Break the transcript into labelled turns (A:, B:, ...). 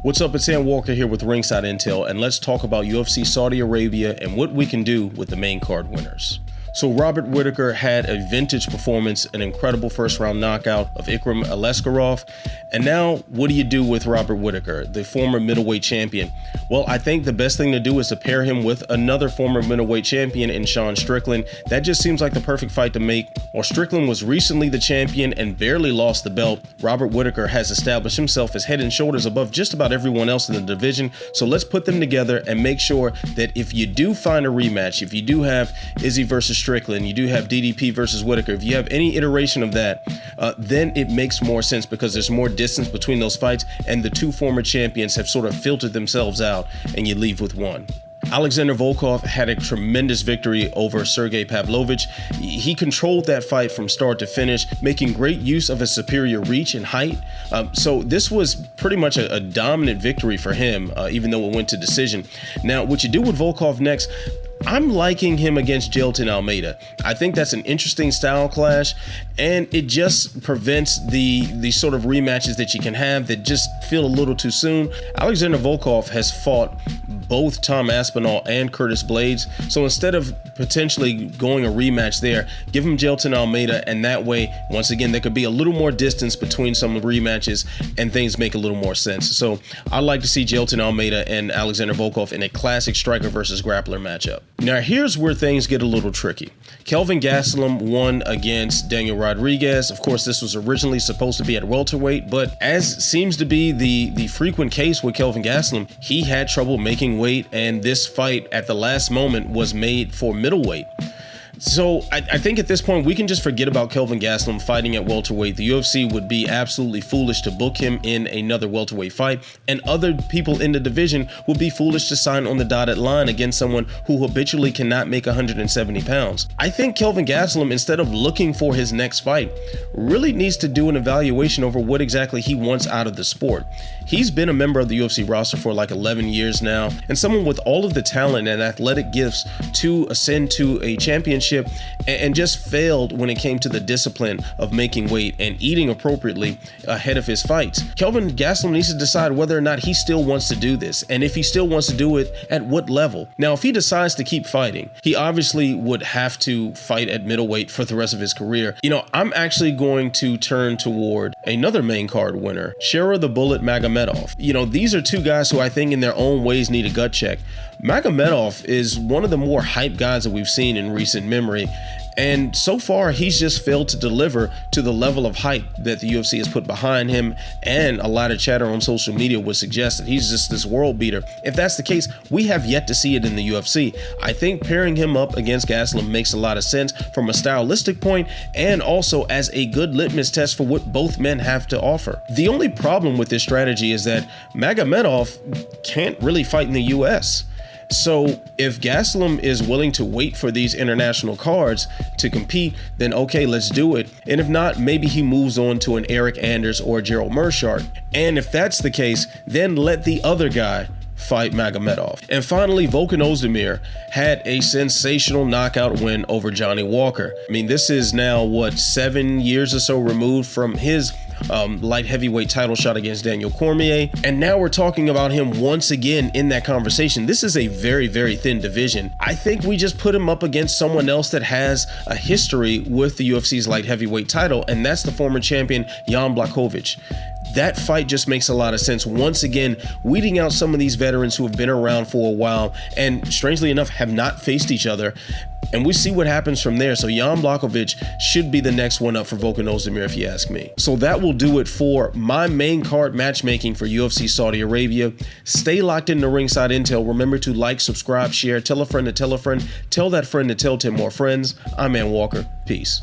A: What's up? It's Sam Walker here with Ringside Intel, and let's talk about UFC Saudi Arabia and what we can do with the main card winners. So Robert Whittaker had a vintage performance, an incredible first-round knockout of Ikram Alexander. And now, what do you do with Robert Whittaker, the former middleweight champion? Well, I think the best thing to do is to pair him with another former middleweight champion in Sean Strickland. That just seems like the perfect fight to make. While Strickland was recently the champion and barely lost the belt, Robert Whittaker has established himself as head and shoulders above just about everyone else in the division. So let's put them together and make sure that if you do find a rematch, if you do have Izzy versus Strickland, you do have DDP versus Whittaker, if you have any iteration of that, then it makes more sense because there's more distance between those fights and the two former champions have sort of filtered themselves out and you leave with one. Alexander Volkov had a tremendous victory over Sergey Pavlovich. He controlled that fight from start to finish, making great use of his superior reach and height. So this was pretty much a dominant victory for him, even though it went to decision. Now, what you do with Volkov next, I'm liking him against Jailton Almeida. I think that's an interesting style clash, and it just prevents the sort of rematches that you can have that just feel a little too soon. Alexander Volkov has fought both Tom Aspinall and Curtis Blades, so instead of potentially going a rematch there, give him Jailton Almeida, and that way, once again, there could be a little more distance between some rematches and things make a little more sense. So I'd like to see Jailton Almeida and Alexander Volkov in a classic striker versus grappler matchup. Now here's where things get a little tricky. Kelvin Gastelum won against Daniel Rodriguez. Of course, this was originally supposed to be at welterweight, but as seems to be the frequent case with Kelvin Gastelum, he had trouble making weight, and this fight at the last moment was made for middleweight. So I think at this point we can just forget about Kelvin Gastelum fighting at welterweight. The UFC would be absolutely foolish to book him in another welterweight fight, and other people in the division would be foolish to sign on the dotted line against someone who habitually cannot make 170 pounds. I think Kelvin Gastelum, instead of looking for his next fight, really needs to do an evaluation over what exactly he wants out of the sport. He's been a member of the UFC roster for like 11 years now, and someone with all of the talent and athletic gifts to ascend to a championship and just failed when it came to the discipline of making weight and eating appropriately ahead of his fights. Kelvin Gastelum needs to decide whether or not he still wants to do this, and if he still wants to do it, at what level. Now, if he decides to keep fighting, he obviously would have to fight at middleweight for the rest of his career. You know, I'm actually going to turn toward another main card winner, Shera the Bullet Magomedov. You know, these are two guys who I think in their own ways need a gut check. Magomedov is one of the more hyped guys that we've seen in recent memory, and so far he's just failed to deliver to the level of hype that the UFC has put behind him, and a lot of chatter on social media would suggest that he's just this world beater. If that's the case, we have yet to see it in the UFC. I think pairing him up against Gastelum makes a lot of sense from a stylistic point, and also as a good litmus test for what both men have to offer. The only problem with this strategy is that Magomedov can't really fight in the US. So if Gastelum is willing to wait for these international cards to compete, then okay, let's do it. And if not, maybe he moves on to an Eric Anders or Gerald Meerschaert. And if that's the case, then let the other guy fight Magomedov. And finally, Volkan Ozdemir had a sensational knockout win over Johnny Walker. I mean, this is now, what, 7 years or so removed from his light heavyweight title shot against Daniel Cormier. And now we're talking about him once again in that conversation. This is a very, very thin division. I think we just put him up against someone else that has a history with the UFC's light heavyweight title, and that's the former champion, Jan Blachowicz. That fight just makes a lot of sense. Once again, weeding out some of these veterans who have been around for a while and strangely enough have not faced each other. And we see what happens from there. So Jan Blachowicz should be the next one up for Volkan Ozdemir, if you ask me. So that will do it for my main card matchmaking for UFC Saudi Arabia. Stay locked into Ringside Intel. Remember to like, subscribe, share, tell a friend to tell a friend, tell that friend to tell 10 more friends. I'm Man Walker. Peace.